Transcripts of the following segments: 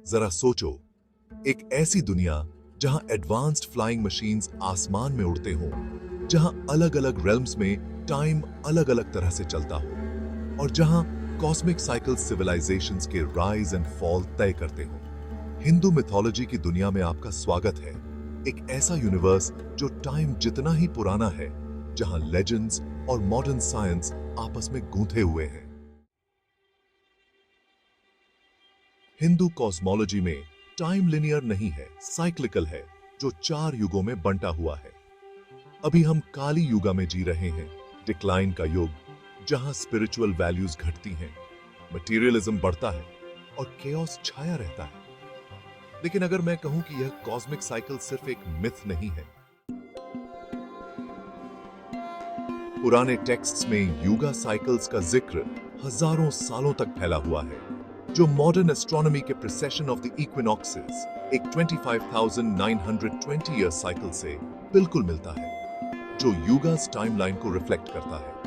जरा सोचो, एक ऐसी दुनिया जहां एडवांस्ड फ्लाइंग मशीन्स आसमान में उड़ते हों, जहां अलग-अलग रेल्म्स में टाइम अलग-अलग तरह से चलता हो और जहां कॉस्मिक साइकिल्स सिविलाइजेशंस के राइज एंड फॉल तय करते हों। हिंदू मिथोलॉजी की दुनिया में आपका स्वागत है। एक ऐसा यूनिवर्स जो टाइम जितना ही पुराना है, जहां लेजेंड्स और मॉडर्न साइंस आपस में गूंथे हुए हैं। हिंदू कॉस्मोलॉजी में टाइम लिनियर नहीं है, साइक्लिकल है, जो 4 युगों में बंटा हुआ है। अभी हम काली युगा में जी रहे हैं, डिक्लाइन का युग, जहां स्पिरिचुअल वैल्यूज घटती हैं, मटेरियलिज्म बढ़ता है और केओस छाया रहता है। लेकिन अगर मैं कहूं कि यह कॉस्मिक साइकिल सिर्फ एक मिथ नहीं है, पुराने टेक्स्ट्स में युगा साइकिल्स का जिक्र हजारों सालों तक फैला हुआ है, जो मॉडर्न एस्ट्रोनॉमी के प्रिसेशन ऑफ द इक्विनॉक्सेस, एक 25,920 ईयर साइकिल से बिल्कुल मिलता है, जो युगास टाइमलाइन को रिफ्लेक्ट करता है।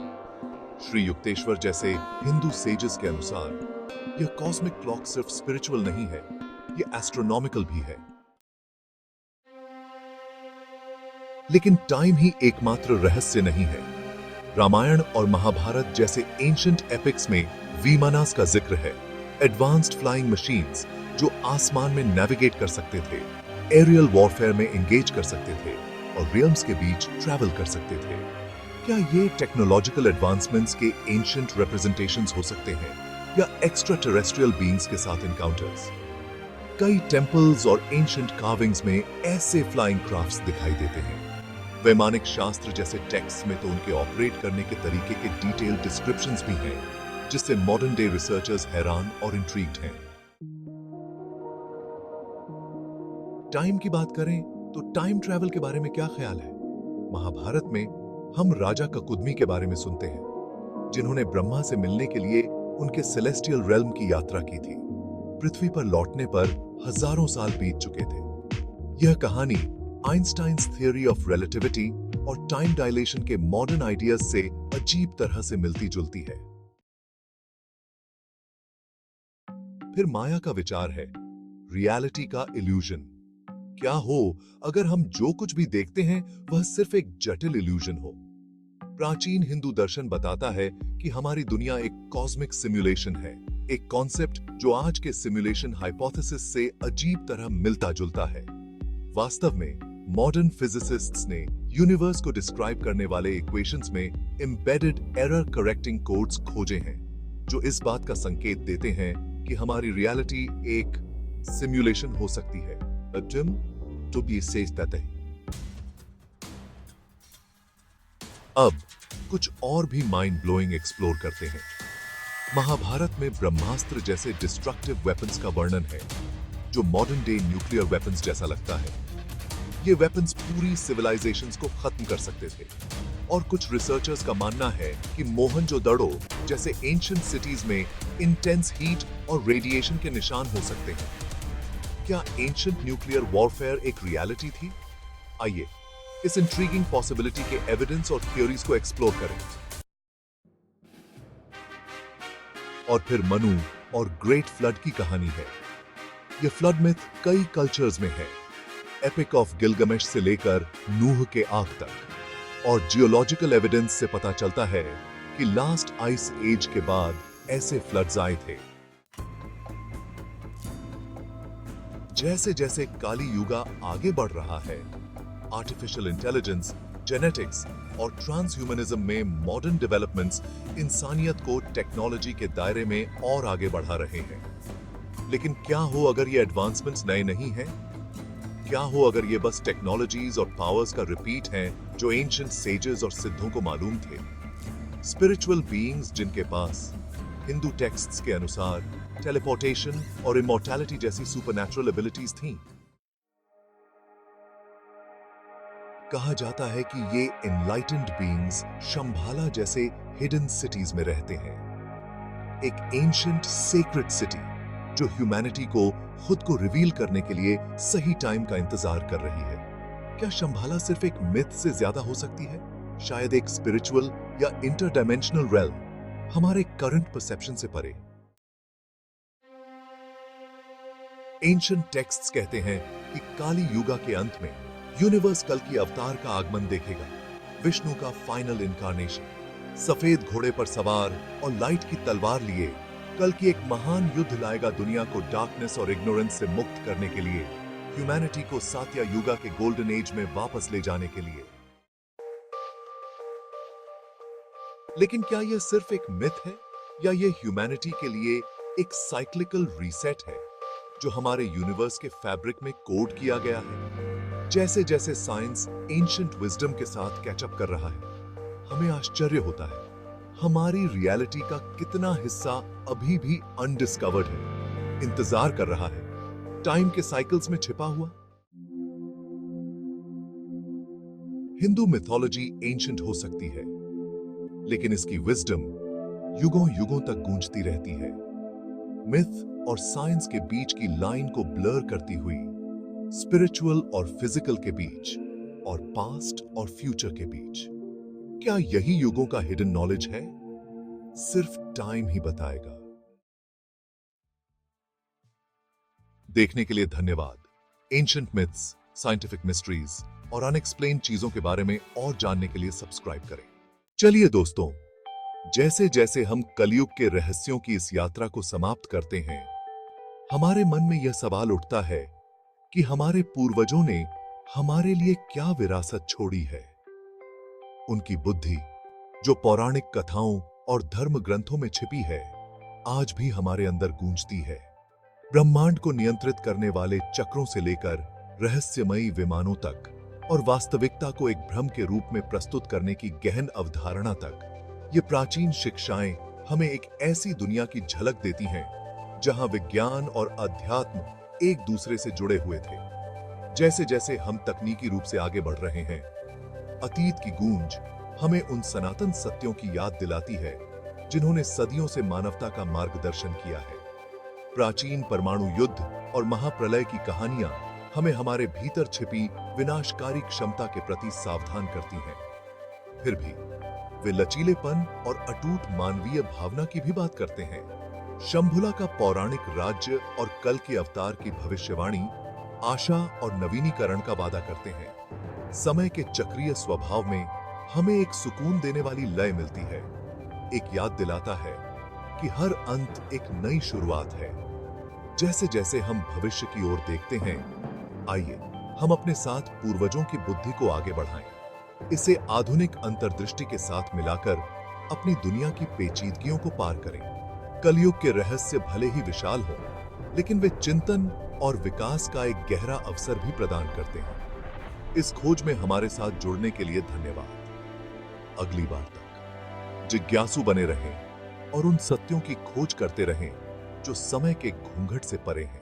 श्री युक्तेश्वर जैसे हिंदू सेजेस के अनुसार यह कॉस्मिक क्लॉक सिर्फ स्पिरिचुअल नहीं है, यह एस्ट्रोनॉमिकल भी है। लेकिन टाइम ही एकमात्र रहस्य नहीं है। रामायण और महाभारत जैसे एंशिएंट एपिक्स में विमानास का जिक्र है, एडवांस्ड फ्लाइंग मशीन्स जो आसमान में नेविगेट कर सकते थे, एरियल वॉरफेयर में एंगेज कर सकते थे और रियल्म्स के बीच ट्रैवल कर सकते थे। क्या ये टेक्नोलॉजिकल एडवांसमेंट्स के एंशिएंट रिप्रेजेंटेशंस हो सकते हैं या एक्स्ट्रा टेरेस्ट्रियल बीइंग्स के साथ इनकाउंटर्स? कई टेम्पल्स और एंशिएंट कार्विंग्स में ऐसे फ्लाइंग क्राफ्ट्स दिखाई देते हैं। वैमानिक शास्त्र जैसे टेक्स्ट में तो उनके ऑपरेट करने के तरीके के डिटेल्ड डिस्क्रिप्शंस भी हैं, जिससे मॉडर्न डे रिसर्चर्स हैरान और इंट्रीग्ड हैं। टाइम की बात करें तो टाइम ट्रैवल के बारे में क्या ख्याल है? महाभारत में हम राजा ककुदमी के बारे में सुनते हैं, जिन्होंने ब्रह्मा से मिलने के लिए उनके सेलेस्टियल रेल्म की यात्रा की थी। पृथ्वी पर लौटने पर हजारों साल बीत चुके थे। यह कहानी आइंस्टाइन्स थ्योरी ऑफ रिलेटिविटी और टाइम डायलेशन के मॉडर्न आइडियाज से अजीब तरह से मिलती जुलती है। फिर माया का विचार है, रियलिटी का इल्यूजन। क्या हो अगर हम जो कुछ भी देखते हैं वह सिर्फ एक जटिल इल्यूजन हो? प्राचीन हिंदू दर्शन बताता है कि हमारी दुनिया एक कॉस्मिक सिमुलेशन है, एक कॉन्सेप्ट जो आज के सिमुलेशन हाइपोथेसिस से अजीब तरह मिलता जुलता है। वास्तव में मॉडर्न फिजिसिस्ट्स ने यूनिवर्स को डिस्क्राइब करने वाले इक्वेशंस में एम्बेडेड एरर करेक्टिंग कोड्स खोजे हैं, जो इस बात का संकेत देते हैं कि हमारी रियलिटी एक सिमुलेशन हो सकती है। To be safe that है। अब कुछ और भी माइंड ब्लोइंग एक्सप्लोर करते हैं। महाभारत में ब्रह्मास्त्र जैसे डिस्ट्रक्टिव वेपन्स का वर्णन है, जो मॉडर्न डे न्यूक्लियर वेपन्स जैसा लगता है। ये वेपन्स पूरी सिविलाइजेशंस को खत्म कर सकते थे और कुछ रिसर्चर्स का मानना है कि मोहनजोदड़ो जैसे एंशिएंट सिटीज में इंटेंस हीट और रेडिएशन के निशान हो सकते हैं। क्या एंशिएंट न्यूक्लियर वॉरफेयर एक रियलिटी थी? आइए इस इंट्रीगिंग पॉसिबिलिटी के एविडेंस और थ्योरीज को एक्सप्लोर करें। और फिर मनु और ग्रेट फ्लड की कहानी है। यह फ्लड मिथ कई कल्चर्स में है, एपिक ऑफ गिलगमेश से लेकर नूह के आग तक। और जियोलॉजिकल एविडेंस से पता चलता है कि लास्ट आइस एज के बाद ऐसे फ्लड्स आए थे। जैसे जैसे काली युगा आगे बढ़ रहा है, आर्टिफिशियल इंटेलिजेंस, जेनेटिक्स और ट्रांसह्यूमनिज्म में मॉडर्न डेवलपमेंट्स इंसानियत को टेक्नोलॉजी के दायरे में और आगे बढ़ा रहे हैं। लेकिन क्या हो अगर ये एडवांसमेंट्स नए नहीं हैं? क्या हो अगर ये बस टेक्नोलॉजीज और पावर्स का रिपीट हैं जो एंशिएंट सेजेस और सिद्धों को मालूम थे? स्पिरिचुअल बीइंग्स जिनके पास हिंदू टेक्स्ट्स के अनुसार टेलीपोर्टेशन और इमॉर्टैलिटी जैसी सुपरनैचुरल एबिलिटीज थीं। कहा जाता है कि ये एनलाइटेंड बीइंग्स शंभाला जैसे हिडन सिटीज में रहते हैं, एक एंशिएंट सेक्रेड सिटी जो ह्यूमैनिटी को खुद को रिवील करने के लिए सही टाइम का इंतजार कर रही है। क्या शंभाला सिर्फ एक मिथ से ज्यादा हो सकती है? शायद एक स्पिरिचुअल या इंटरडायमेंशनल रेल्म, हमारे करंट परसेप्शन से परे। एंशिएंट टेक्स्ट्स कहते हैं कि काली युगा के अंत में यूनिवर्स कल की अवतार का आगमन देखेगा, विष्णु का फाइनल इनकारनेशन सफेद घोड़े पर सवार और लाइट की तलवार लिए कल की एक महान युद्ध लाएगा दुनिया को डार्कनेस और इग्नोरेंस से मुक्त करने के लिए, ह्यूमैनिटी को सात्या युगा के गोल्डन एज में वापस ले जाने के लिए। लेकिन क्या यह सिर्फ एक मिथ है या यह ह्यूमैनिटी के लिए एक साइक्लिकल रीसेट है जो हमारे यूनिवर्स के फैब्रिक में कोड किया गया है? जैसे जैसे साइंस एंशिएंट विजडम के साथ कैचअप कर रहा है, हमें आश्चर्य होता है हमारी रियलिटी का कितना हिस्सा अभी भी अनडिस्कवर्ड है, इंतजार कर रहा है टाइम के साइकिल्स में छिपा हुआ। हिंदू मिथोलॉजी एंशिएंट हो सकती है, लेकिन इसकी विजडम युगों युगों तक गूंजती रहती है, मिथ और साइंस के बीच की लाइन को ब्लर करती हुई, स्पिरिचुअल और फिजिकल के बीच और पास्ट और फ्यूचर के बीच। क्या यही युगों का हिडन नॉलेज है? सिर्फ टाइम ही बताएगा। देखने के लिए धन्यवाद। एंशिएंट मिथ्स, साइंटिफिक मिस्ट्रीज और अनएक्सप्लेन्ड चीजों के बारे में और जानने के लिए सब्सक्राइब करें। चलिए दोस्तों, जैसे जैसे हम कलयुग के रहस्यों की इस यात्रा को समाप्त करते हैं, हमारे मन में यह सवाल उठता है कि हमारे पूर्वजों ने हमारे लिए क्या विरासत छोड़ी है। उनकी बुद्धि जो पौराणिक कथाओं और धर्म ग्रंथों में छिपी है, आज भी हमारे अंदर गूंजती है। ब्रह्मांड को नियंत्रित करने वाले चक्रों से लेकर रहस्यमयी विमानों तक और वास्तविकता को एक भ्रम के रूप में प्रस्तुत करने की गहन अवधारणा तक, ये प्राचीन शिक्षाएं हमें एक ऐसी दुनिया की झलक देती हैं जहां विज्ञान और अध्यात्म एक दूसरे से जुड़े हुए थे। जैसे जैसे हम तकनीकी रूप से आगे बढ़ रहे हैं, अतीत की गूंज हमें उन सनातन सत्यों की याद दिलाती है जिन्होंने सदियों से मानवता का मार्गदर्शन किया है। प्राचीन परमाणु युद्ध और महाप्रलय की कहानियां हमें हमारे भीतर छिपी विनाशकारी क्षमता के प्रति सावधान करती हैं। फिर भी वे लचीलेपन और अटूट मानवीय भावना की भी बात करते हैं। शंभुला का पौराणिक राज्य और कल के अवतार की भविष्यवाणी आशा और नवीनीकरण का वादा करते हैं। समय के चक्रीय स्वभाव में हमें एक सुकून देने वाली लय मिलती है, एक याद दिलाता है कि हर अंत एक नई शुरुआत है। जैसे जैसे हम भविष्य की ओर देखते हैं, आइए हम अपने साथ पूर्वजों की बुद्धि को आगे बढ़ाएं, इसे आधुनिक अंतर्दृष्टि के साथ मिलाकर अपनी दुनिया की पेचीदगियों को पार करें। कलयुग के रहस्य भले ही विशाल हों, लेकिन वे चिंतन और विकास का एक गहरा अवसर भी प्रदान करते हैं। इस खोज में हमारे साथ जुड़ने के लिए धन्यवाद। अगली बार तक जिज्ञासु बने रहें और उन सत्यों की खोज करते रहें जो समय के घूंघट से परे हैं।